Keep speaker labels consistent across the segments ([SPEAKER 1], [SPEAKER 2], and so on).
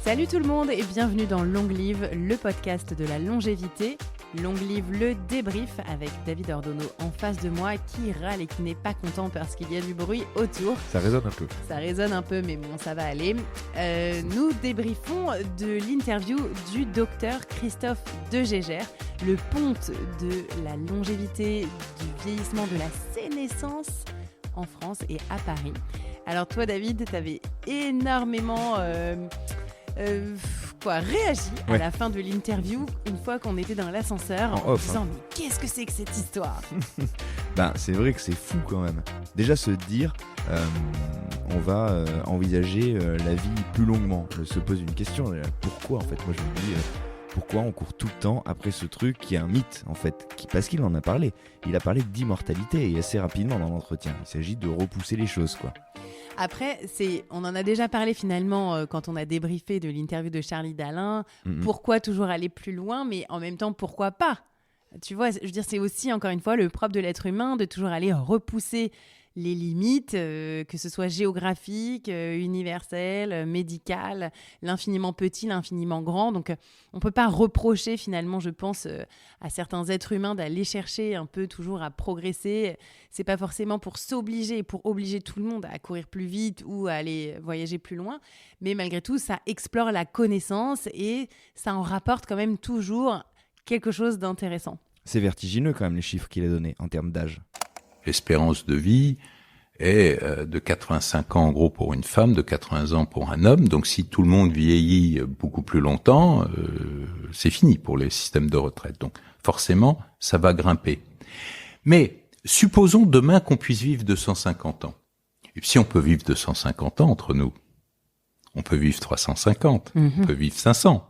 [SPEAKER 1] Salut tout le monde et bienvenue dans Long Live, le podcast de la longévité. Long Live, le débrief avec David Ordono en face de moi qui râle et qui n'est pas content parce qu'il y a du bruit autour.
[SPEAKER 2] Ça résonne un peu.
[SPEAKER 1] Ça résonne un peu, mais bon, ça va aller. Nous débriefons de l'interview du docteur Christophe Degégère, le ponte de la longévité, du vieillissement, de la sénescence en France et à Paris. Alors toi, David, tu avais énormément réagi à la fin de l'interview, une fois qu'on était dans l'ascenseur, en disant mais qu'est-ce que c'est que cette histoire?
[SPEAKER 2] C'est vrai que c'est fou quand même. Déjà se dire, on va envisager la vie plus longuement. Se pose une question, pourquoi en fait? Moi je me dis, pourquoi on court tout le temps après ce truc qui est un mythe en fait, parce qu'il en a parlé. Il a parlé d'immortalité et assez rapidement dans l'entretien. Il s'agit de repousser les choses quoi.
[SPEAKER 1] Après, on en a déjà parlé finalement quand on a débriefé de l'interview de Charlie Dalin. Pourquoi toujours aller plus loin, mais en même temps, pourquoi pas? Tu vois, je veux dire, c'est aussi, encore une fois, le propre de l'être humain de toujours aller repousser les limites, que ce soit géographique, universel, médical, l'infiniment petit, l'infiniment grand. Donc, on ne peut pas reprocher finalement, je pense, à certains êtres humains d'aller chercher un peu toujours à progresser. C'est pas forcément pour s'obliger, pour obliger tout le monde à courir plus vite ou à aller voyager plus loin. Mais malgré tout, ça explore la connaissance et ça en rapporte quand même toujours quelque chose d'intéressant.
[SPEAKER 2] C'est vertigineux quand même les chiffres qu'il a donnés en termes d'âge.
[SPEAKER 3] L'espérance de vie est de 85 ans en gros pour une femme, de 80 ans pour un homme. Donc si tout le monde vieillit beaucoup plus longtemps, c'est fini pour les systèmes de retraite. Donc forcément, ça va grimper. Mais supposons demain qu'on puisse vivre 250 ans. Et si on peut vivre 250 ans entre nous, on peut vivre 350, on peut vivre 500,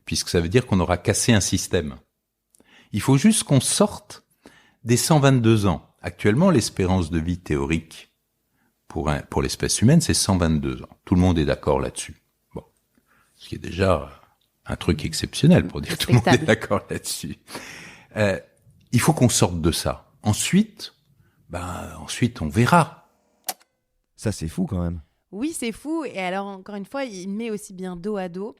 [SPEAKER 3] puisque ça veut dire qu'on aura cassé un système. Il faut juste qu'on sorte des 122 ans. Actuellement, l'espérance de vie théorique pour l'espèce humaine, c'est 122 ans. Tout le monde est d'accord là-dessus. Bon, ce qui est déjà un truc exceptionnel pour dire que tout le monde est d'accord là-dessus. Il faut qu'on sorte de ça. Ensuite, on verra.
[SPEAKER 2] Ça, c'est fou quand même.
[SPEAKER 1] Oui, c'est fou. Et alors, encore une fois, il met aussi bien dos à dos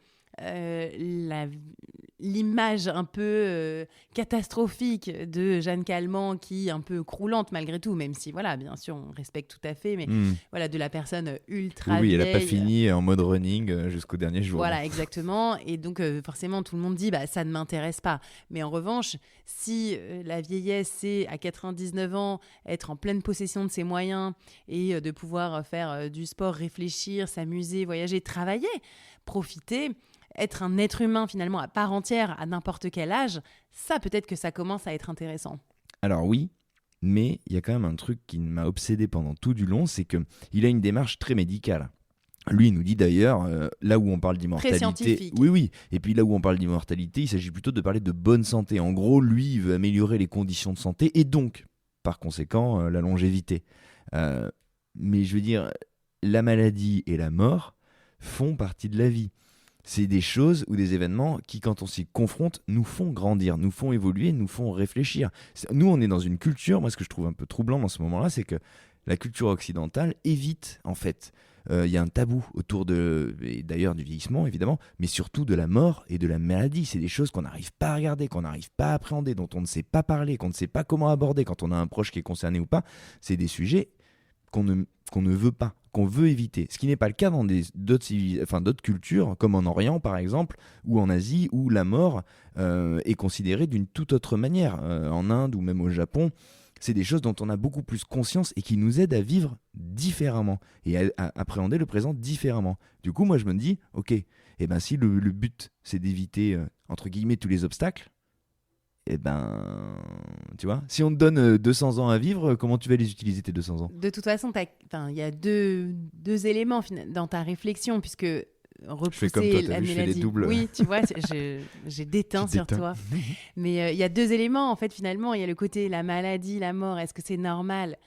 [SPEAKER 1] l'image un peu catastrophique de Jeanne Calment qui est un peu croulante malgré tout, même si, voilà, bien sûr, on respecte tout à fait, mais voilà, de la personne ultra vieille.
[SPEAKER 2] Oui, elle n'a pas fini en mode running jusqu'au dernier jour.
[SPEAKER 1] Voilà, exactement. Et donc, forcément, tout le monde dit, ça ne m'intéresse pas. Mais en revanche, si la vieillesse, c'est à 99 ans, être en pleine possession de ses moyens et de pouvoir faire du sport, réfléchir, s'amuser, voyager, travailler, profiter, être un être humain finalement à part entière à n'importe quel âge, ça peut-être que ça commence à être intéressant.
[SPEAKER 2] Alors oui, mais il y a quand même un truc qui m'a obsédé pendant tout du long, c'est qu'il a une démarche très médicale. Lui, il nous dit d'ailleurs, là où on parle d'immortalité...
[SPEAKER 1] Très scientifique.
[SPEAKER 2] Oui. Et puis là où on parle d'immortalité, il s'agit plutôt de parler de bonne santé. En gros, lui, il veut améliorer les conditions de santé et donc, par conséquent, la longévité. Mais je veux dire, la maladie et la mort font partie de la vie. C'est des choses ou des événements qui, quand on s'y confronte, nous font grandir, nous font évoluer, nous font réfléchir. Nous, on est dans une culture, moi ce que je trouve un peu troublant dans ce moment-là, c'est que la culture occidentale évite, en fait, il y a un tabou autour et d'ailleurs du vieillissement, évidemment, mais surtout de la mort et de la maladie. C'est des choses qu'on n'arrive pas à regarder, qu'on n'arrive pas à appréhender, dont on ne sait pas parler, qu'on ne sait pas comment aborder quand on a un proche qui est concerné ou pas. C'est des sujets qu'on ne veut pas, qu'on veut éviter. Ce qui n'est pas le cas dans d'autres cultures, comme en Orient par exemple, ou en Asie, où la mort est considérée d'une toute autre manière. En Inde ou même au Japon, c'est des choses dont on a beaucoup plus conscience et qui nous aident à vivre différemment et à appréhender le présent différemment. Du coup, moi je me dis, ok, si le but c'est d'éviter, entre guillemets, tous les obstacles, tu vois, si on te donne 200 ans à vivre, comment tu vas les utiliser tes 200 ans?
[SPEAKER 1] De toute façon, il y a deux éléments dans ta réflexion, puisque repousser
[SPEAKER 2] je fais comme toi,
[SPEAKER 1] la
[SPEAKER 2] vu,
[SPEAKER 1] maladie.
[SPEAKER 2] je fais des doubles.
[SPEAKER 1] Oui, tu vois, j'ai déteint sur toi. Mais il y a deux éléments, en fait, finalement. Il y a le côté la maladie, la mort, est-ce que c'est normal?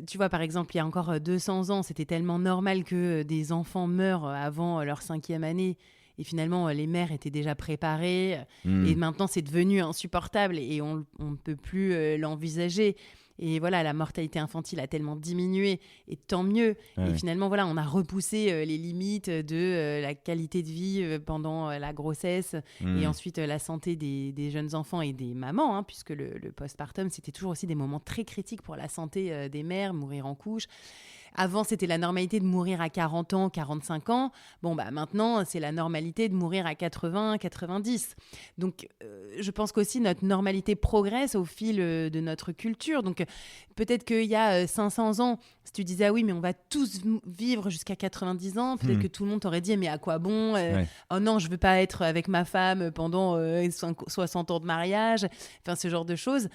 [SPEAKER 1] Tu vois, par exemple, il y a encore 200 ans, c'était tellement normal que des enfants meurent avant leur 5e année. Et finalement, les mères étaient déjà préparées. Et maintenant, c'est devenu insupportable et on ne peut plus l'envisager. Et voilà, la mortalité infantile a tellement diminué, et tant mieux. Et finalement, voilà, on a repoussé les limites de la qualité de vie pendant la grossesse et ensuite la santé des jeunes enfants et des mamans, hein, puisque le postpartum, c'était toujours aussi des moments très critiques pour la santé des mères, mourir en couche. Avant, c'était la normalité de mourir à 40 ans, 45 ans. Bon, maintenant, c'est la normalité de mourir à 80, 90. Donc, je pense qu'aussi notre normalité progresse au fil de notre culture. Donc, peut-être qu'il y a 500 ans, si tu disais, ah oui, mais on va tous vivre jusqu'à 90 ans, peut-être que tout le monde t'aurait dit, mais à quoi bon oh non, je ne veux pas être avec ma femme pendant 60 ans de mariage. Enfin, ce genre de choses.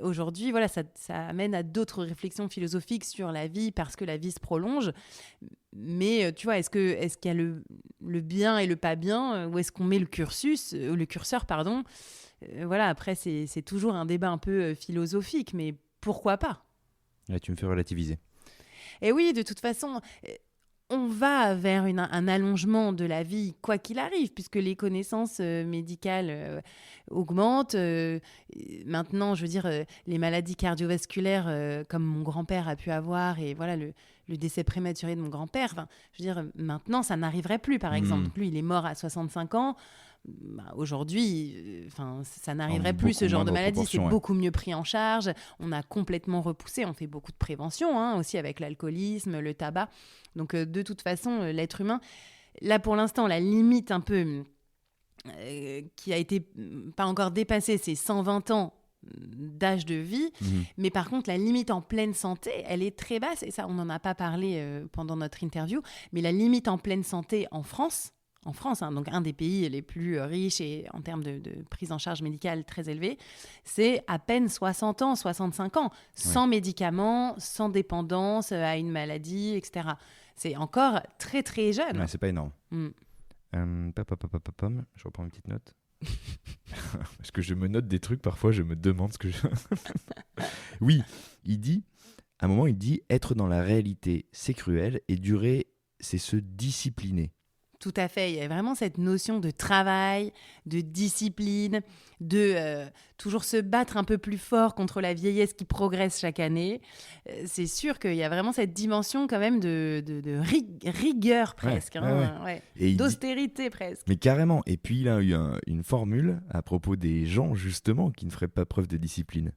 [SPEAKER 1] Aujourd'hui, voilà, ça amène à d'autres réflexions philosophiques sur la vie parce que la vie se prolonge. Mais tu vois, est-ce qu'il y a le bien et le pas bien, où est-ce qu'on met le curseur, pardon. Voilà, après, c'est toujours un débat un peu philosophique, mais pourquoi pas ?
[SPEAKER 2] Là, tu me fais relativiser.
[SPEAKER 1] Et oui, de toute façon, on va vers un allongement de la vie, quoi qu'il arrive, puisque les connaissances médicales augmentent. Maintenant, je veux dire, les maladies cardiovasculaires, comme mon grand-père a pu avoir, et voilà, le décès prématuré de mon grand-père, je veux dire, maintenant, ça n'arriverait plus, par exemple. Donc, lui, il est mort à 65 ans. Aujourd'hui, ça n'arriverait plus, ce genre de maladie. C'est beaucoup mieux pris en charge. On a complètement repoussé. On fait beaucoup de prévention, hein, aussi avec l'alcoolisme, le tabac. Donc, de toute façon, l'être humain, là, pour l'instant, la limite un peu qui a été pas encore dépassée, c'est 120 ans d'âge de vie. Mais par contre, la limite en pleine santé, elle est très basse. Et ça, on n'en a pas parlé pendant notre interview. Mais la limite en pleine santé en France, hein, donc un des pays les plus riches et en termes de prise en charge médicale très élevée, c'est à peine 60 ans, 65 ans, sans médicaments, sans dépendance à une maladie, etc. C'est encore très, très jeune.
[SPEAKER 2] Ouais, c'est pas énorme. Je reprends une petite note. Parce que je me note des trucs, parfois je me demande ce que je... Oui, à un moment il dit, être dans la réalité, c'est cruel, et durer, c'est se discipliner.
[SPEAKER 1] Tout à fait, il y a vraiment cette notion de travail, de discipline, de toujours se battre un peu plus fort contre la vieillesse qui progresse chaque année. C'est sûr qu'il y a vraiment cette dimension quand même de rigueur presque, et d'austérité presque.
[SPEAKER 2] Mais carrément, et puis il a eu une formule à propos des gens justement qui ne feraient pas preuve de discipline.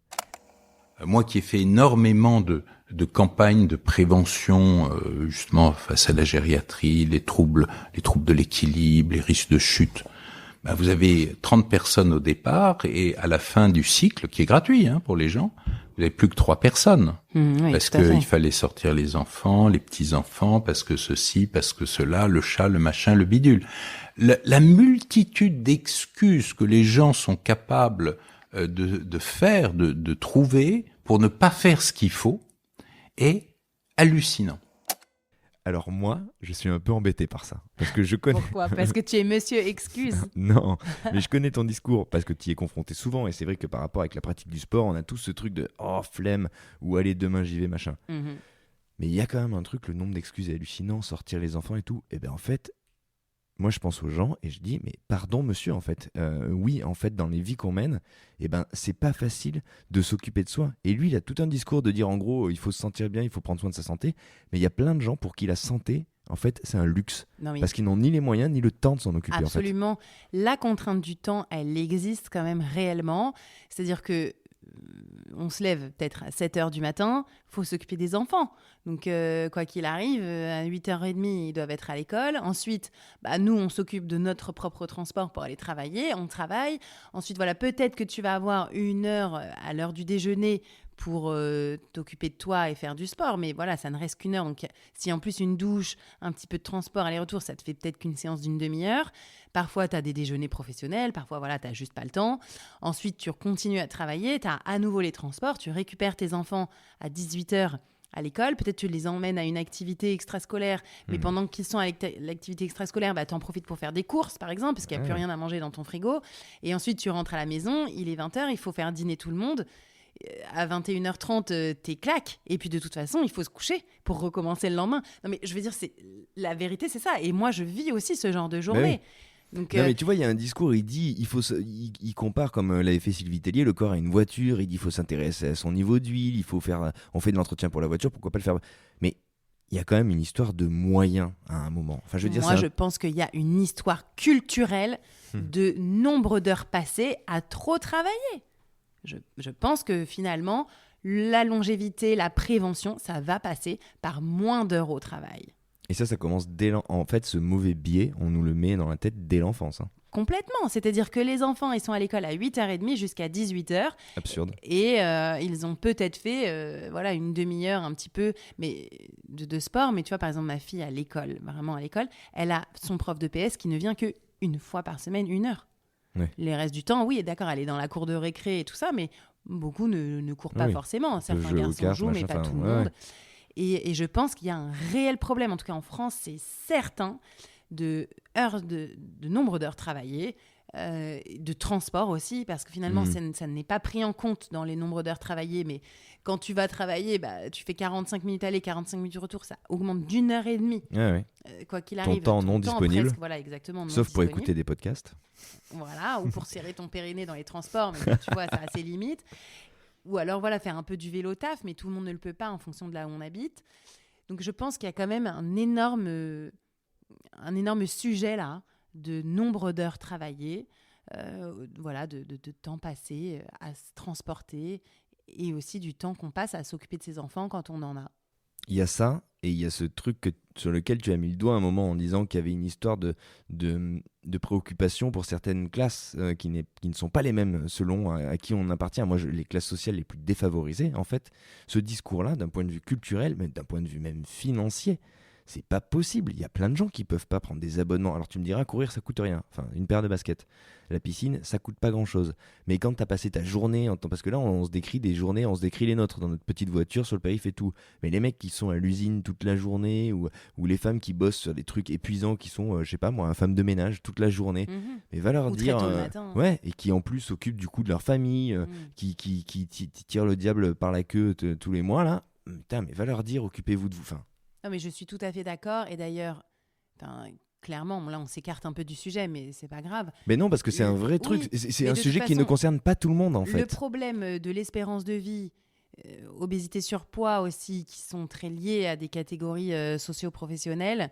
[SPEAKER 3] Moi qui ai fait énormément de campagnes de prévention justement face à la gériatrie, les troubles de l'équilibre, les risques de chute, vous avez 30 personnes au départ et à la fin du cycle, qui est gratuit pour les gens, vous n'avez plus que 3 personnes. Parce qu'il fallait sortir les enfants, les petits-enfants, parce que ceci, parce que cela, le chat, le machin, le bidule. La multitude d'excuses que les gens sont capables de faire, de trouver pour ne pas faire ce qu'il faut est hallucinant.
[SPEAKER 2] Alors moi, je suis un peu embêté par ça. Parce que je connais...
[SPEAKER 1] Pourquoi ? Parce que tu es monsieur excuse.
[SPEAKER 2] Non, mais je connais ton discours parce que tu y es confronté souvent. Et c'est vrai que par rapport avec la pratique du sport, on a tous ce truc de « oh, flemme » ou « allez, demain j'y vais, machin ». Mais il y a quand même un truc, le nombre d'excuses est hallucinant, sortir les enfants et tout. Et bien en fait, moi je pense aux gens et je dis mais pardon monsieur en fait, oui en fait dans les vies qu'on mène, c'est pas facile de s'occuper de soi. Et lui il a tout un discours de dire en gros il faut se sentir bien, il faut prendre soin de sa santé, mais il y a plein de gens pour qui la santé en fait c'est un luxe, parce qu'ils n'ont ni les moyens ni le temps de s'en occuper.
[SPEAKER 1] Absolument.
[SPEAKER 2] En fait.
[SPEAKER 1] La contrainte du temps elle existe quand même réellement, c'est-à-dire que on se lève peut-être à 7h du matin, il faut s'occuper des enfants. Donc, quoi qu'il arrive, à 8h30, ils doivent être à l'école. Ensuite, nous, on s'occupe de notre propre transport pour aller travailler. On travaille. Ensuite, voilà, peut-être que tu vas avoir 1 heure à l'heure du déjeuner pour t'occuper de toi et faire du sport. Mais voilà, ça ne reste qu'1 heure. Donc, si en plus une douche, un petit peu de transport, aller-retour, ça te fait peut-être qu'une séance d'une demi-heure. Parfois, tu as des déjeuners professionnels. Parfois, voilà, tu n'as juste pas le temps. Ensuite, tu continues à travailler. Tu as à nouveau les transports. Tu récupères tes enfants à 18h à l'école. Peut-être tu les emmènes à une activité extrascolaire. Mais pendant qu'ils sont à l'activité extrascolaire, tu en profites pour faire des courses, par exemple, parce qu'il n'y a plus rien à manger dans ton frigo. Et ensuite, tu rentres à la maison. Il est 20h. Il faut faire dîner tout le monde. À 21h30, t'es claque. Et puis, de toute façon, il faut se coucher pour recommencer le lendemain. Non, mais je veux dire, la vérité, c'est ça. Et moi, je vis aussi ce genre de journée. Donc,
[SPEAKER 2] non, mais tu vois, il y a un discours, il compare comme l'avait fait Sylvie Tellier, le corps à une voiture, il dit il faut s'intéresser à son niveau d'huile, on fait de l'entretien pour la voiture, pourquoi pas le faire. Mais il y a quand même une histoire de moyens à un moment. Enfin, je veux dire,
[SPEAKER 1] moi, je pense qu'il y a une histoire culturelle de nombre d'heures passées à trop travailler. Je pense que finalement, la longévité, la prévention, ça va passer par moins d'heures au travail.
[SPEAKER 2] Et ça commence en fait, ce mauvais biais, on nous le met dans la tête dès l'enfance. Hein.
[SPEAKER 1] Complètement. C'est-à-dire que les enfants, ils sont à l'école à 8h30 jusqu'à 18h.
[SPEAKER 2] Absurde.
[SPEAKER 1] Et ils ont peut-être fait une demi-heure un petit peu mais de sport. Mais tu vois, par exemple, ma fille à l'école, vraiment à l'école, elle a son prof de PS qui ne vient qu'une fois par semaine, 1 heure.
[SPEAKER 2] Ouais.
[SPEAKER 1] Les restes du temps, oui, d'accord, elle est dans la cour de récré et tout ça, mais beaucoup ne courent pas forcément. Certains garçons jouent, mais pas tout le monde. Et je pense qu'il y a un réel problème, en tout cas en France, c'est certain, de nombre d'heures travaillées, de transport aussi, parce que finalement, ça n'est pas pris en compte dans les nombres d'heures travaillées, mais quand tu vas travailler, tu fais 45 minutes aller, 45 minutes retour, ça augmente d'1h30. Quoi qu'il arrive.
[SPEAKER 2] Ton temps non disponible.
[SPEAKER 1] Presque, voilà, exactement.
[SPEAKER 2] Sauf pour écouter des podcasts.
[SPEAKER 1] Voilà, ou pour serrer ton périnée dans les transports, mais tu vois, ça a ses limites. Ou alors, faire un peu du vélo taf, mais tout le monde ne le peut pas en fonction de là où on habite. Donc, je pense qu'il y a quand même un énorme sujet là, de nombre d'heures travaillées, de temps passé à se transporter et aussi du temps qu'on passe à s'occuper de ses enfants quand on en a.
[SPEAKER 2] Il y a ça, et il y a ce truc sur lequel tu as mis le doigt un moment en disant qu'il y avait une histoire de préoccupation pour certaines classes qui ne sont pas les mêmes selon à qui on appartient. Moi, les classes sociales les plus défavorisées, en fait, ce discours-là, d'un point de vue culturel, mais d'un point de vue même financier, c'est pas possible. Il y a plein de gens qui peuvent pas prendre des abonnements. Alors tu me diras, courir, ça coûte rien. Enfin, une paire de baskets. La piscine, ça coûte pas grand-chose. Mais quand tu as passé ta journée, parce que là, on se décrit des journées, on se décrit les nôtres dans notre petite voiture sur le périph' et tout. Mais les mecs qui sont à l'usine toute la journée, ou les femmes qui bossent sur des trucs épuisants, qui sont, je sais pas moi, femme de ménage toute la journée. Mais va leur dire,
[SPEAKER 1] très tôt le matin.
[SPEAKER 2] ouais, et qui en plus s'occupent du coup de leur famille, qui tirent le diable par la queue tous les mois là. Putain, mais va leur dire, occupez-vous de vous. Enfin,
[SPEAKER 1] non, mais je suis tout à fait d'accord. Et d'ailleurs, clairement, là, on s'écarte un peu du sujet, mais c'est pas grave.
[SPEAKER 2] Mais non, parce que c'est un vrai truc. C'est un sujet qui ne concerne pas tout le monde, en fait.
[SPEAKER 1] Le problème de l'espérance de vie, obésité, surpoids aussi, qui sont très liés à des catégories socio-professionnelles,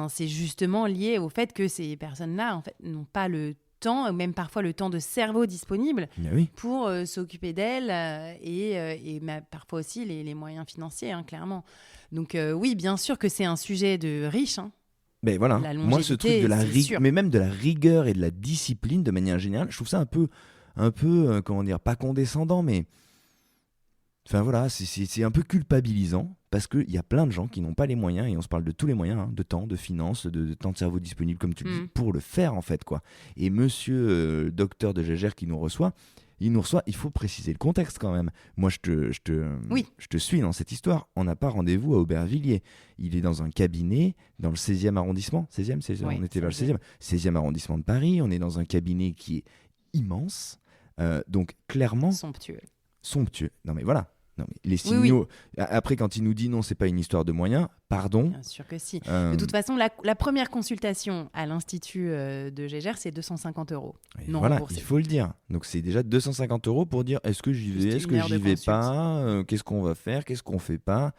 [SPEAKER 1] c'est justement lié au fait que ces personnes-là, en fait, n'ont pas le temps, même parfois le temps de cerveau disponible pour s'occuper d'elles et parfois aussi les moyens financiers, clairement. Donc oui, bien sûr que c'est un sujet de riche.
[SPEAKER 2] Ben voilà, moi ce truc de la rigueur, mais même de la rigueur et de la discipline de manière générale, je trouve ça un peu comment dire, pas condescendant, mais enfin voilà, c'est un peu culpabilisant parce qu'il y a plein de gens qui n'ont pas les moyens, et on se parle de tous les moyens, de temps, de finances, de temps de cerveau disponible, comme tu le dis, pour le faire en fait, quoi. Et monsieur docteur de Gégère qui nous reçoit, il faut préciser le contexte quand même. Moi, je te suis dans cette histoire. On n'a pas rendez-vous à Aubervilliers. Il est dans un cabinet dans le 16e arrondissement. 16e, on était vers le 16e arrondissement de Paris. On est dans un cabinet qui est immense. Donc, clairement... Somptueux. Non, mais voilà. Non, mais les signaux... Après, quand il nous dit non, c'est pas une histoire de moyens, pardon.
[SPEAKER 1] Bien sûr que si. De toute façon, la première consultation à l'Institut de Gégère, c'est 250 €. Non
[SPEAKER 2] voilà,
[SPEAKER 1] remboursé.
[SPEAKER 2] il faut le dire. Donc, c'est déjà 250 € pour dire est-ce que j'y vais, est-ce que j'y vais pas, qu'est-ce qu'on va faire, qu'est-ce qu'on fait pas.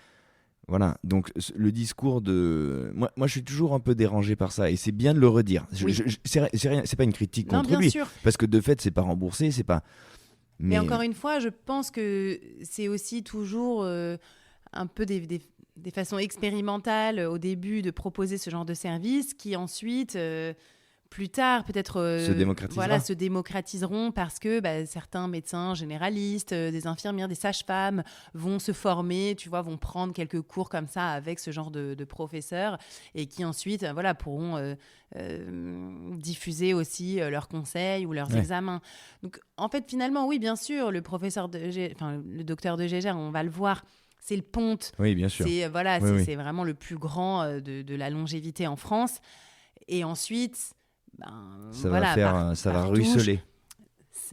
[SPEAKER 2] Voilà, donc le discours de... Moi, je suis toujours un peu dérangé par ça, et c'est bien de le redire. C'est pas une critique contre lui,
[SPEAKER 1] sûr.
[SPEAKER 2] parce que de fait, c'est pas remboursé, c'est pas...
[SPEAKER 1] Mais encore une fois, je pense que c'est aussi toujours un peu des façons expérimentales au début de proposer ce genre de service qui ensuite, plus tard, peut-être se démocratiseront parce que certains médecins généralistes, des infirmières, des sages-femmes vont se former, tu vois, vont prendre quelques cours comme ça avec ce genre de professeurs et qui ensuite pourront diffuser aussi leurs conseils ou leurs examens. Donc en fait, finalement, oui, bien sûr, le docteur de Gégère, on va le voir, c'est le ponte.
[SPEAKER 2] Oui, bien sûr.
[SPEAKER 1] C'est vraiment le plus grand de la longévité en France. Et ensuite...
[SPEAKER 2] ça va ruisseler.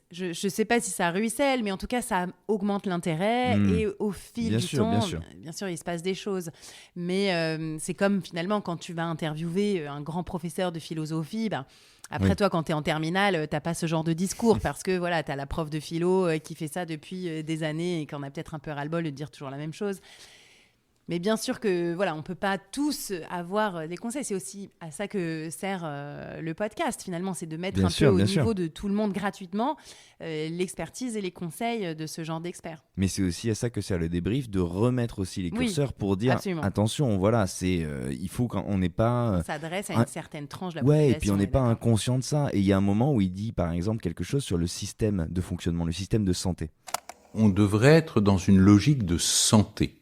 [SPEAKER 1] Je sais pas si ça ruisselle, mais en tout cas, ça augmente l'intérêt et au fil du temps, bien sûr, il se passe des choses. Mais c'est comme finalement quand tu vas interviewer un grand professeur de philosophie, après, toi, quand tu es en terminale, tu n'as pas ce genre de discours parce que voilà, tu as la prof de philo qui fait ça depuis des années et qu'on a peut-être un peu ras-le-bol de dire toujours la même chose. Mais bien sûr que voilà, on peut pas tous avoir des conseils. C'est aussi à ça que sert le podcast. Finalement, c'est de mettre peu au niveau de tout le monde gratuitement l'expertise et les conseils de ce genre d'experts.
[SPEAKER 2] Mais c'est aussi à ça que sert le débrief, de remettre aussi les curseurs pour dire attention, voilà, il faut qu'on n'est pas.
[SPEAKER 1] On s'adresse à une certaine tranche de la population.
[SPEAKER 2] Ouais, et puis on n'est pas inconscient de ça. Et il y a un moment où il dit, par exemple, quelque chose sur le système de fonctionnement, le système de santé.
[SPEAKER 3] On devrait être dans une logique de santé.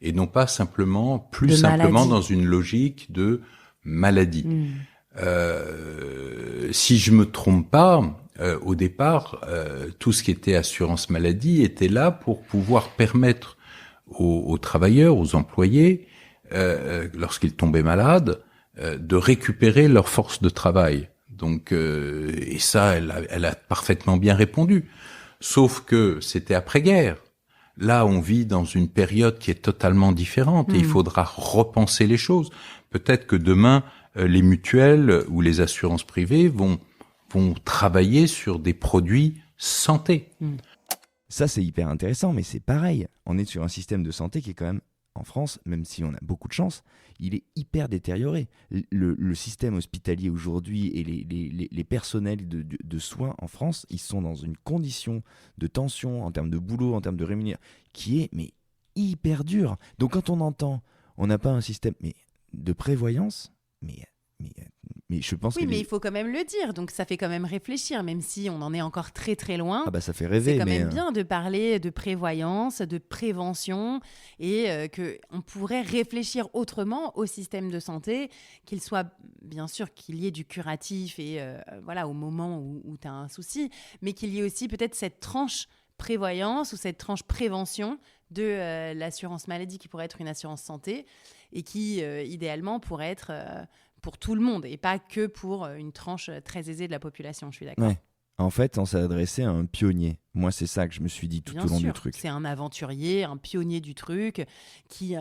[SPEAKER 3] Et non pas simplement dans une logique de maladie. Si je me trompe pas, au départ, tout ce qui était assurance maladie était là pour pouvoir permettre aux travailleurs, aux employés, lorsqu'ils tombaient malades, de récupérer leur force de travail. Donc, et ça, elle a parfaitement bien répondu. Sauf que c'était après-guerre. Là, on vit dans une période qui est totalement différente et il faudra repenser les choses. Peut-être que demain, les mutuelles ou les assurances privées vont travailler sur des produits santé.
[SPEAKER 2] Ça, c'est hyper intéressant, mais c'est pareil. On est sur un système de santé qui est quand même, en France, même si on a beaucoup de chance, il est hyper détérioré. Le système hospitalier aujourd'hui et les personnels de soins en France, ils sont dans une condition de tension en termes de boulot, en termes de rémunération, qui est hyper dure. Donc quand on entend, on n'a pas un système de prévoyance, mais je pense que...
[SPEAKER 1] Oui, mais il faut quand même le dire, donc ça fait quand même réfléchir, même si on en est encore très très loin.
[SPEAKER 2] Ah bah ça fait rêver,
[SPEAKER 1] c'est quand même bien de parler de prévoyance, de prévention, et qu'on pourrait réfléchir autrement au système de santé, qu'il soit, bien sûr, qu'il y ait du curatif, et voilà, au moment où tu as un souci, mais qu'il y ait aussi peut-être cette tranche prévoyance ou cette tranche prévention de l'assurance maladie qui pourrait être une assurance santé, et qui, idéalement, pourrait être... pour tout le monde et pas que pour une tranche très aisée de la population, je suis d'accord.
[SPEAKER 2] Ouais. En fait, on s'est adressé à un pionnier. Moi, c'est ça que je me suis dit tout au long du truc.
[SPEAKER 1] C'est un aventurier, un pionnier du truc qui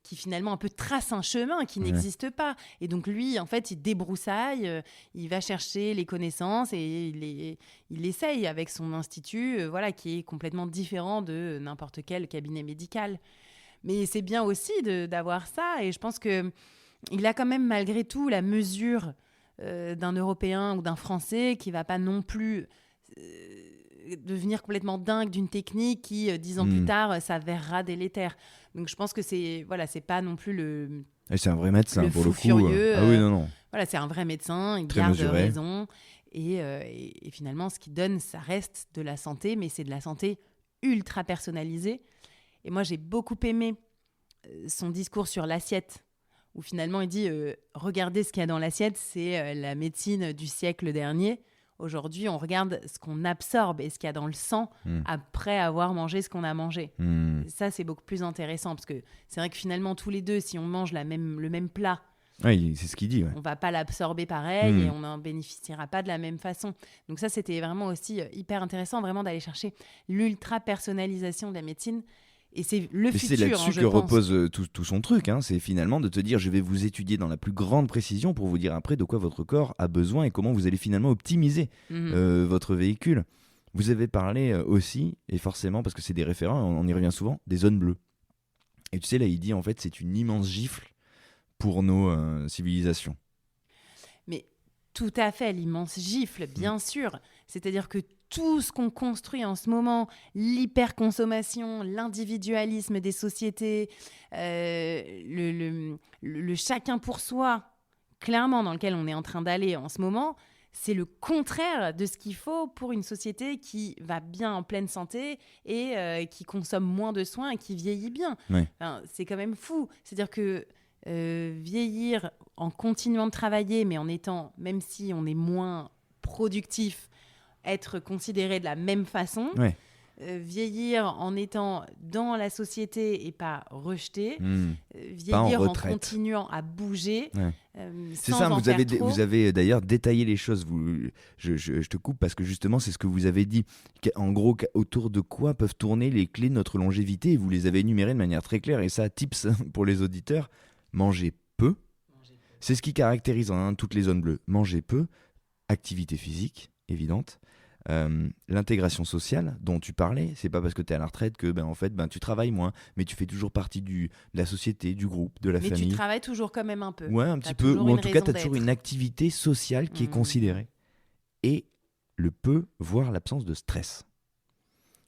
[SPEAKER 1] finalement un peu trace un chemin qui n'existe pas. Et donc lui, en fait, il débroussaille, il va chercher les connaissances et il essaye avec son institut, qui est complètement différent de n'importe quel cabinet médical. Mais c'est bien aussi d'avoir ça, et je pense que il a quand même malgré tout la mesure d'un Européen ou d'un Français qui ne va pas non plus devenir complètement dingue d'une technique qui, 10 ans plus tard, s'avérera délétère. Donc je pense que c'est pas non plus le...
[SPEAKER 2] Et c'est un vrai médecin
[SPEAKER 1] le
[SPEAKER 2] pour le coup.
[SPEAKER 1] Furieux,
[SPEAKER 2] ah oui, non.
[SPEAKER 1] Voilà, c'est un vrai médecin, il
[SPEAKER 2] Très
[SPEAKER 1] garde
[SPEAKER 2] mesuré.
[SPEAKER 1] raison. Et finalement, ce qu'il donne, ça reste de la santé, mais c'est de la santé ultra personnalisée. Et moi, j'ai beaucoup aimé son discours sur l'assiette, où finalement il dit regardez ce qu'il y a dans l'assiette, c'est la médecine du siècle dernier. Aujourd'hui, on regarde ce qu'on absorbe et ce qu'il y a dans le sang après avoir mangé ce qu'on a mangé. Ça, c'est beaucoup plus intéressant parce que c'est vrai que finalement, tous les deux, si on mange le même plat,
[SPEAKER 2] oui, c'est ce qu'il dit. Ouais.
[SPEAKER 1] On ne va pas l'absorber pareil et on n'en bénéficiera pas de la même façon. Donc ça, c'était vraiment aussi hyper intéressant, vraiment d'aller chercher l'ultra-personnalisation de la médecine. Et c'est le futur,
[SPEAKER 2] c'est là-dessus
[SPEAKER 1] je
[SPEAKER 2] que
[SPEAKER 1] pense.
[SPEAKER 2] repose tout son truc. C'est finalement de te dire, je vais vous étudier dans la plus grande précision pour vous dire après de quoi votre corps a besoin et comment vous allez finalement optimiser votre véhicule. Vous avez parlé aussi, et forcément, parce que c'est des référents, on y revient souvent, des zones bleues. Et tu sais, là, il dit, en fait, c'est une immense gifle pour nos civilisations.
[SPEAKER 1] Mais tout à fait, l'immense gifle, bien sûr. C'est-à-dire que tout ce qu'on construit en ce moment, l'hyperconsommation, l'individualisme des sociétés, le chacun pour soi, clairement dans lequel on est en train d'aller en ce moment, c'est le contraire de ce qu'il faut pour une société qui va bien en pleine santé et qui consomme moins de soins et qui vieillit bien.
[SPEAKER 2] Oui.
[SPEAKER 1] Enfin, c'est quand même fou. C'est-à-dire que vieillir en continuant de travailler, mais en étant, même si on est moins productif, être considéré de la même façon, vieillir en étant dans la société et pas rejeté,
[SPEAKER 2] pas
[SPEAKER 1] vieillir
[SPEAKER 2] en
[SPEAKER 1] en continuant à bouger.
[SPEAKER 2] C'est ça, vous avez d'ailleurs détaillé les choses. Je te coupe parce que justement, c'est ce que vous avez dit. En gros, autour de quoi peuvent tourner les clés de notre longévité, et vous les avez énumérées de manière très claire. Et ça, tips pour les auditeurs, manger peu. C'est ce qui caractérise toutes les zones bleues. Manger peu, activité physique évidente, l'intégration sociale dont tu parlais. C'est pas parce que tu es à la retraite que tu travailles moins, mais tu fais toujours partie de la société, du groupe, de la famille.
[SPEAKER 1] Mais tu travailles toujours quand même un peu.
[SPEAKER 2] Ouais, un petit peu, ou en tout cas tu as toujours une activité sociale qui est considérée. Et le peu, voire l'absence de stress.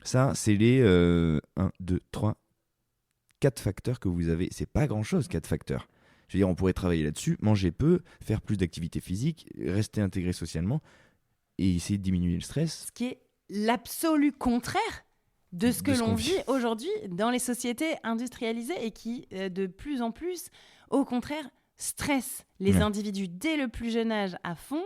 [SPEAKER 2] Ça, c'est les 1, 2, 3, 4 facteurs que vous avez. C'est pas grand-chose, 4 facteurs. Je veux dire, on pourrait travailler là-dessus, manger peu, faire plus d'activité physique, rester intégré socialement et essayer de diminuer le stress.
[SPEAKER 1] Ce qui est l'absolu contraire de ce que l'on vit aujourd'hui dans les sociétés industrialisées et qui, de plus en plus, au contraire, stressent les individus dès le plus jeune âge à fond,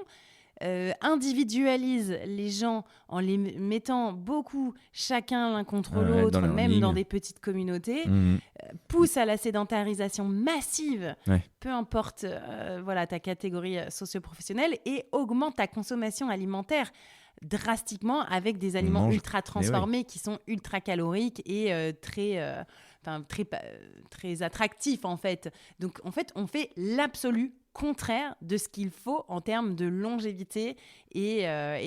[SPEAKER 1] individualisent les gens en les mettant beaucoup chacun l'un contre l'autre, même dans des petites communautés, poussent à la sédentarisation massive, peu importe ta catégorie socio-professionnelle, et augmentent ta consommation alimentaire drastiquement avec des aliments ultra transformés qui sont ultra caloriques et très attractifs en fait. Donc en fait, on fait l'absolu contraire de ce qu'il faut en termes de longévité et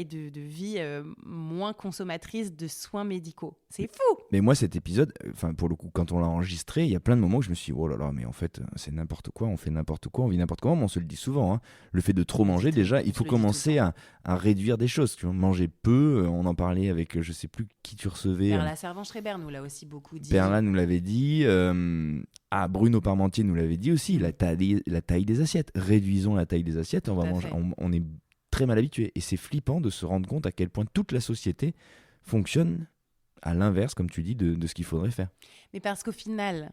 [SPEAKER 1] de vie moins consommatrice de soins médicaux. C'est fou.
[SPEAKER 2] Mais moi, cet épisode, pour le coup, quand on l'a enregistré, il y a plein de moments où je me suis dit, oh là là, mais en fait, c'est n'importe quoi, on fait n'importe quoi, on vit n'importe quoi, mais on se le dit souvent. Hein. Le fait de trop manger, déjà, il faut commencer à réduire des choses. Tu vois, manger peu, on en parlait avec, je sais plus qui tu recevais.
[SPEAKER 1] Perla Servan-Schreiber nous l'a aussi beaucoup dit.
[SPEAKER 2] Perla nous l'avait dit. Bruno Parmentier nous l'avait dit aussi, la taille des assiettes. Réduisons la taille des assiettes, on est très mal habitué. Et c'est flippant de se rendre compte à quel point toute la société fonctionne à l'inverse, comme tu dis, de ce qu'il faudrait faire.
[SPEAKER 1] Mais parce qu'au final,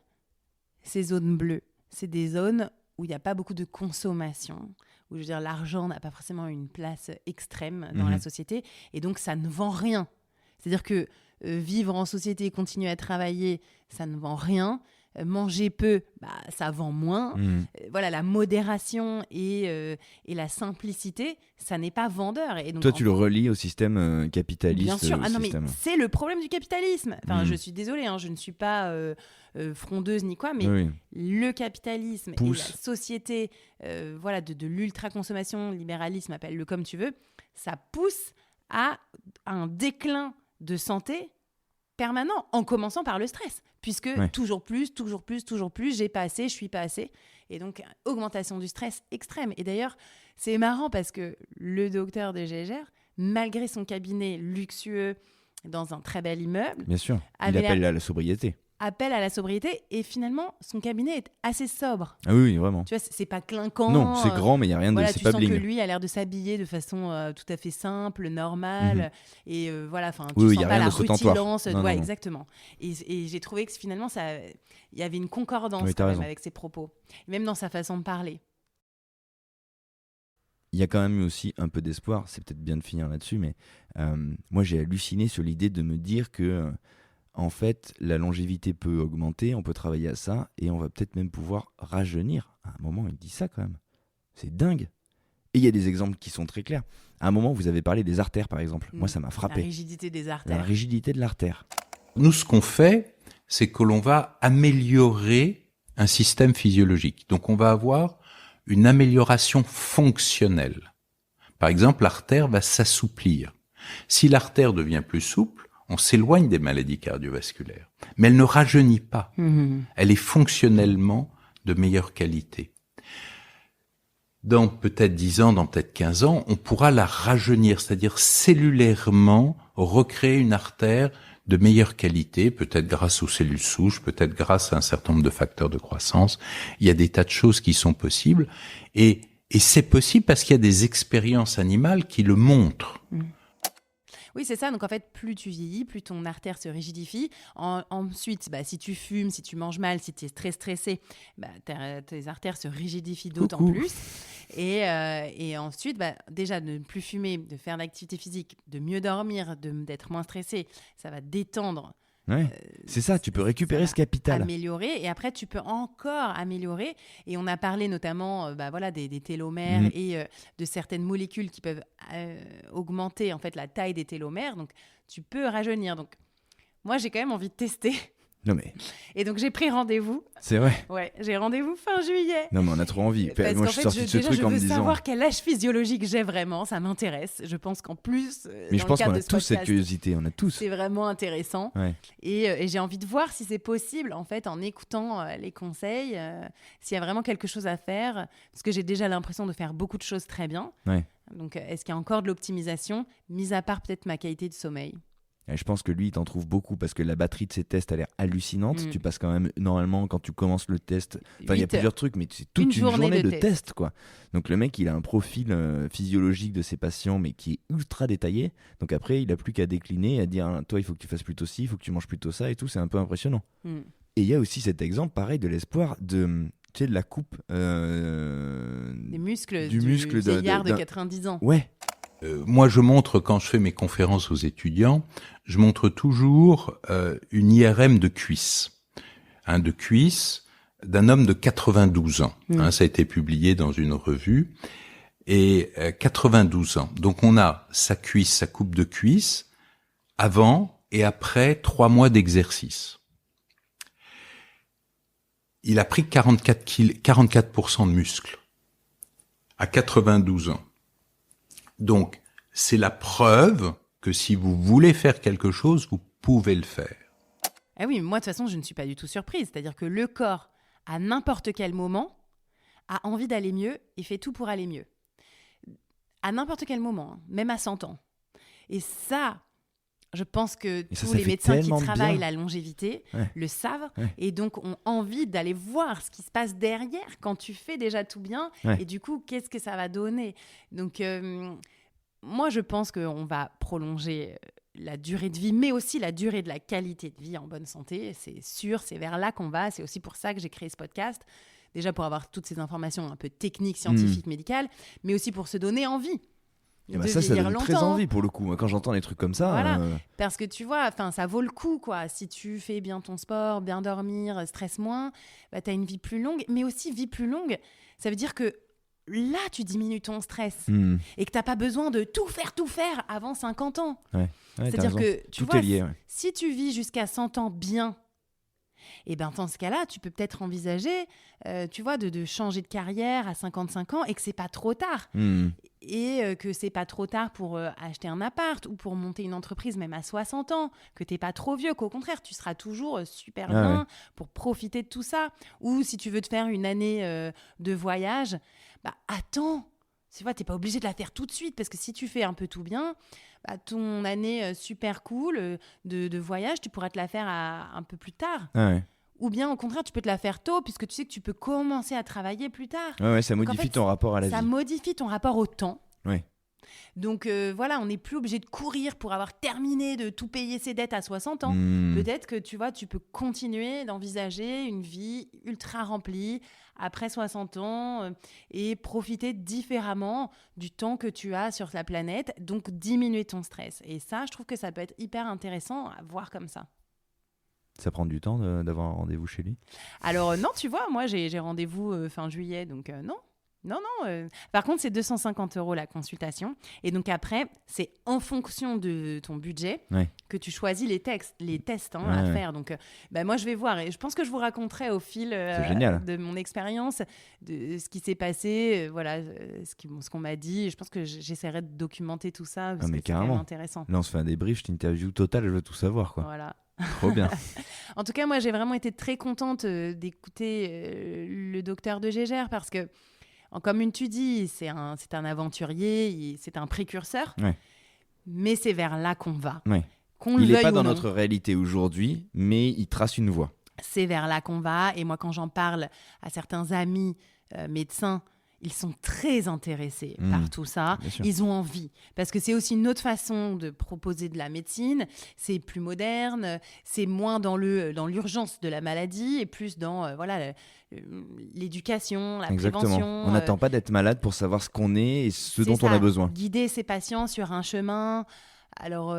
[SPEAKER 1] ces zones bleues, c'est des zones où il n'y a pas beaucoup de consommation, où je veux dire, l'argent n'a pas forcément une place extrême dans la société, et donc ça ne vend rien. C'est-à-dire que vivre en société et continuer à travailler, ça ne vend rien. Manger peu, ça vend moins. La modération et la simplicité, ça n'est pas vendeur. Et donc,
[SPEAKER 2] toi, tu le relis au système capitaliste.
[SPEAKER 1] Bien sûr, mais c'est le problème du capitalisme. Enfin, je suis désolée, je ne suis pas frondeuse ni quoi, mais le capitalisme et la société de l'ultra-consommation, libéralisme, appelle-le comme tu veux, ça pousse à un déclin de santé permanent, en commençant par le stress, puisque toujours plus, j'ai pas assez, je suis pas assez, et donc augmentation du stress extrême. Et d'ailleurs, c'est marrant parce que le docteur de Gégère, malgré son cabinet luxueux dans un très bel immeuble,
[SPEAKER 2] bien sûr, il appelle à la sobriété.
[SPEAKER 1] Et finalement son cabinet est assez sobre.
[SPEAKER 2] Ah oui, vraiment.
[SPEAKER 1] Tu vois, c'est pas clinquant.
[SPEAKER 2] Non, c'est grand, mais il y a rien de, c'est pas bling.
[SPEAKER 1] Tu sens que lui a l'air de s'habiller de façon tout à fait simple, normale, et tu sens pas la rutilance. Exactement. Et j'ai trouvé que finalement il y avait une concordance quand même avec ses propos, même dans sa façon de parler.
[SPEAKER 2] Il y a quand même eu aussi un peu d'espoir. C'est peut-être bien de finir là-dessus, mais moi j'ai halluciné sur l'idée de me dire que en fait, la longévité peut augmenter, on peut travailler à ça, et on va peut-être même pouvoir rajeunir. À un moment, il dit ça quand même. C'est dingue. Et il y a des exemples qui sont très clairs. À un moment, vous avez parlé des artères, par exemple. Moi, ça m'a frappé.
[SPEAKER 1] La rigidité des artères.
[SPEAKER 2] La rigidité de l'artère.
[SPEAKER 3] Nous, ce qu'on fait, c'est que l'on va améliorer un système physiologique. Donc, on va avoir une amélioration fonctionnelle. Par exemple, l'artère va s'assouplir. Si l'artère devient plus souple, on s'éloigne des maladies cardiovasculaires. Mais elle ne rajeunit pas. Elle est fonctionnellement de meilleure qualité. Dans peut-être 10 ans, dans peut-être 15 ans, on pourra la rajeunir, c'est-à-dire cellulairement recréer une artère de meilleure qualité, peut-être grâce aux cellules souches, peut-être grâce à un certain nombre de facteurs de croissance. Il y a des tas de choses qui sont possibles. Et c'est possible parce qu'il y a des expériences animales qui le montrent.
[SPEAKER 1] Oui, c'est ça. Donc, en fait, plus tu vieillis, plus ton artère se rigidifie. Ensuite, si tu fumes, si tu manges mal, si tu es très stressé, tes artères se rigidifient d'autant plus. Et ensuite, déjà, de ne plus fumer, de faire de l'activité physique, de mieux dormir, d'être moins stressé, ça va détendre.
[SPEAKER 2] Ouais, c'est ça, tu peux récupérer ce capital.
[SPEAKER 1] Améliorer, et après, tu peux encore améliorer. Et on a parlé notamment des télomères et de certaines molécules qui peuvent augmenter en fait, la taille des télomères. Donc, tu peux rajeunir. Donc, moi, j'ai quand même envie de tester.
[SPEAKER 2] Non mais...
[SPEAKER 1] Et donc, j'ai pris rendez-vous.
[SPEAKER 2] C'est vrai.
[SPEAKER 1] Ouais, j'ai rendez-vous fin juillet.
[SPEAKER 2] Non mais on a trop envie.
[SPEAKER 1] Parce
[SPEAKER 2] moi, je suis sorti de ce truc en me disant...
[SPEAKER 1] je veux savoir quel âge physiologique j'ai vraiment. Ça m'intéresse. Je pense qu'en plus,
[SPEAKER 2] mais je pense qu'on a tous
[SPEAKER 1] podcast,
[SPEAKER 2] cette curiosité. On a tous.
[SPEAKER 1] C'est vraiment intéressant.
[SPEAKER 2] Ouais.
[SPEAKER 1] Et j'ai envie de voir si c'est possible, en fait, en écoutant les conseils, s'il y a vraiment quelque chose à faire. Parce que j'ai déjà l'impression de faire beaucoup de choses très bien.
[SPEAKER 2] Ouais.
[SPEAKER 1] Donc, est-ce qu'il y a encore de l'optimisation, mis à part peut-être ma qualité de sommeil?
[SPEAKER 2] Et je pense que lui, il t'en trouve beaucoup parce que la batterie de ses tests a l'air hallucinante. Tu passes quand même, normalement, quand tu commences le test, il y a plusieurs trucs, mais c'est toute une journée de test, quoi. Donc le mec, il a un profil physiologique de ses patients, mais qui est ultra détaillé. Donc après, il n'a plus qu'à décliner, à dire, toi, il faut que tu fasses plutôt ci, il faut que tu manges plutôt ça et tout. C'est un peu impressionnant. Et il y a aussi cet exemple, pareil, de l'espoir de la coupe
[SPEAKER 1] des muscles
[SPEAKER 2] du
[SPEAKER 1] muscle vieillard de 90 ans.
[SPEAKER 2] Ouais.
[SPEAKER 3] Moi, je montre, quand je fais mes conférences aux étudiants, je montre toujours une IRM de cuisse. De cuisse d'un homme de 92 ans. Ça a été publié dans une revue. Et 92 ans. Donc, on a sa cuisse, sa coupe de cuisse, avant et après 3 mois d'exercice. Il a pris 44% de muscles à 92 ans. Donc, c'est la preuve que si vous voulez faire quelque chose, vous pouvez le faire.
[SPEAKER 1] Ah oui, moi, de toute façon, je ne suis pas du tout surprise. C'est-à-dire que le corps, à n'importe quel moment, a envie d'aller mieux et fait tout pour aller mieux. À n'importe quel moment, même à 100 ans. Et ça, je pense que tous les médecins qui travaillent la longévité le savent et donc ont envie d'aller voir ce qui se passe derrière quand tu fais déjà tout bien et du coup, qu'est-ce que ça va donner. Donc, moi, je pense qu'on va prolonger la durée de vie, mais aussi la durée de la qualité de vie en bonne santé. C'est sûr, c'est vers là qu'on va. C'est aussi pour ça que j'ai créé ce podcast. Déjà pour avoir toutes ces informations un peu techniques, scientifiques, médicales, mais aussi pour se donner envie.
[SPEAKER 2] Ça donne très envie pour le coup. Moi, quand j'entends des trucs comme ça...
[SPEAKER 1] Voilà, parce que tu vois, ça vaut le coup, quoi. Si tu fais bien ton sport, bien dormir, stresse moins, tu as une vie plus longue. Mais aussi, vie plus longue, ça veut dire que là, tu diminues ton stress et que tu n'as pas besoin de tout faire avant 50 ans. C'est-à-dire que, tu vois, si tu vis jusqu'à 100 ans bien, et ben dans ce cas-là, tu peux peut-être envisager, tu vois, de changer de carrière à 55 ans et que c'est pas trop tard. Et que c'est pas trop tard pour acheter un appart ou pour monter une entreprise même à 60 ans, que t'es pas trop vieux, qu'au contraire, tu seras toujours super bien pour profiter de tout ça. Ou si tu veux te faire une année de voyage, attends, tu vois, t'es pas obligé de la faire tout de suite parce que si tu fais un peu tout bien, ton année super cool de voyage, tu pourras te la faire un peu plus tard. Ou bien, au contraire, tu peux te la faire tôt puisque tu sais que tu peux commencer à travailler plus tard.
[SPEAKER 2] Ça modifie ton rapport à la vie.
[SPEAKER 1] Ça modifie ton rapport au temps.
[SPEAKER 2] Ouais.
[SPEAKER 1] Donc, voilà, on n'est plus obligé de courir pour avoir terminé de tout payer ses dettes à 60 ans. Peut-être que, tu vois, tu peux continuer d'envisager une vie ultra remplie après 60 ans et profiter différemment du temps que tu as sur la planète. Donc, diminuer ton stress. Et ça, je trouve que ça peut être hyper intéressant à voir comme ça.
[SPEAKER 2] Ça prend du temps d'avoir un rendez-vous chez lui?
[SPEAKER 1] Alors non, tu vois, moi j'ai rendez-vous fin juillet, donc non. Par contre, c'est 250 € la consultation. Et donc après, c'est en fonction de ton budget que tu choisis les tests à faire. Donc moi, je vais voir. Et je pense que je vous raconterai au fil de mon expérience, de ce qui s'est passé, ce qu'on m'a dit. Et je pense que j'essaierai de documenter tout ça parce que c'est vraiment intéressant.
[SPEAKER 2] Là, on se fait un débrief, je t'interview total, je veux tout savoir, quoi.
[SPEAKER 1] Voilà.
[SPEAKER 2] Trop bien.
[SPEAKER 1] En tout cas, moi, j'ai vraiment été très contente d'écouter le docteur de Gégère parce que, comme tu dis, c'est un aventurier, c'est un précurseur, mais c'est vers là qu'on va.
[SPEAKER 2] Il n'est pas dans notre réalité aujourd'hui, mais il trace une voie.
[SPEAKER 1] C'est vers là qu'on va. Et moi, quand j'en parle à certains amis médecins, ils sont très intéressés par tout ça. Ils ont envie. Parce que c'est aussi une autre façon de proposer de la médecine. C'est plus moderne, c'est moins dans l'urgence de la maladie et plus dans l'éducation, la prévention.
[SPEAKER 2] On n'attend pas d'être malade pour savoir ce qu'on est et ce dont on a besoin.
[SPEAKER 1] Guider ses patients sur un chemin. Alors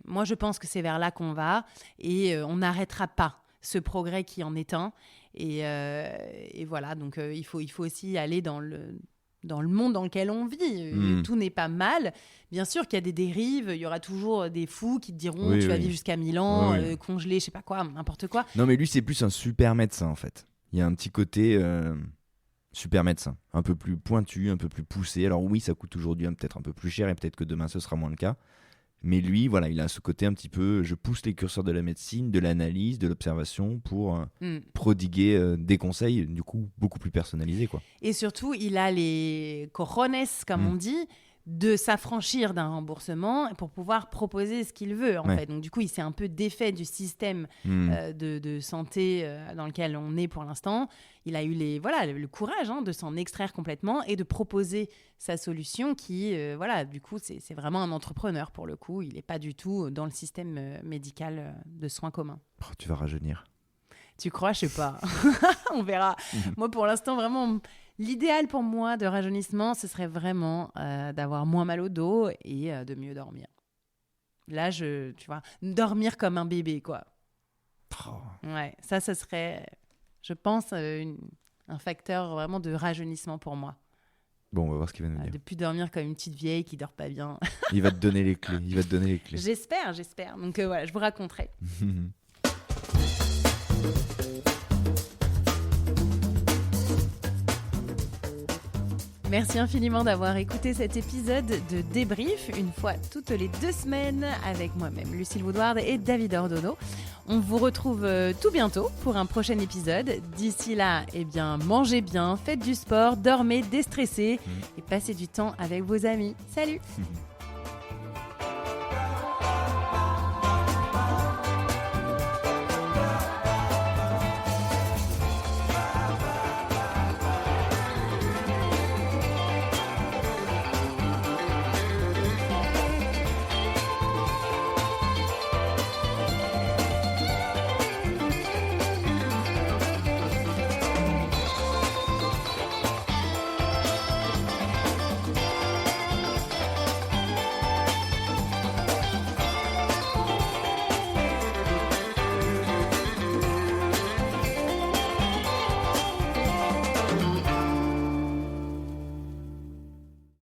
[SPEAKER 1] moi je pense que c'est vers là qu'on va et on n'arrêtera pas ce progrès qui en est un. Et voilà, donc il faut aussi aller dans le monde dans lequel on vit. Tout n'est pas mal. Bien sûr qu'il y a des dérives, il y aura toujours des fous qui te diront tu vas vivre jusqu'à 1000 ans, congelé, je sais pas quoi, n'importe quoi.
[SPEAKER 2] Non, mais lui, c'est plus un super médecin, en fait. Il y a un petit côté super médecin, un peu plus pointu, un peu plus poussé. Alors oui, ça coûte aujourd'hui peut-être un peu plus cher et peut-être que demain, ce sera moins le cas. Mais lui, voilà, il a ce côté un petit peu, je pousse les curseurs de la médecine, de l'analyse, de l'observation pour prodiguer des conseils, du coup, beaucoup plus personnalisés, quoi.
[SPEAKER 1] Et surtout, il a les cojones, comme on dit, de s'affranchir d'un remboursement pour pouvoir proposer ce qu'il veut, en fait. Donc, du coup, il s'est un peu défait du système de santé dans lequel on est pour l'instant. Il a eu le courage de s'en extraire complètement et de proposer sa solution qui, du coup, c'est vraiment un entrepreneur pour le coup. Il n'est pas du tout dans le système médical de soins communs.
[SPEAKER 2] Oh, tu vas rajeunir.
[SPEAKER 1] Tu crois? Je sais pas. On verra. Moi, pour l'instant, vraiment... L'idéal pour moi de rajeunissement, ce serait vraiment d'avoir moins mal au dos et de mieux dormir. Là, tu vois, dormir comme un bébé, quoi.
[SPEAKER 2] Oh.
[SPEAKER 1] Ouais, ça serait, je pense, un facteur vraiment de rajeunissement pour moi.
[SPEAKER 2] Bon, on va voir ce qu'il va nous dire.
[SPEAKER 1] De plus dormir comme une petite vieille qui dort pas bien.
[SPEAKER 2] Il va te donner les clés.
[SPEAKER 1] J'espère. Donc voilà, je vous raconterai. Merci infiniment d'avoir écouté cet épisode de Débrief, une fois toutes les 2 semaines, avec moi-même, Lucille Woodward et David Ordono. On vous retrouve tout bientôt pour un prochain épisode. D'ici là, mangez bien, faites du sport, dormez, déstressez et passez du temps avec vos amis. Salut!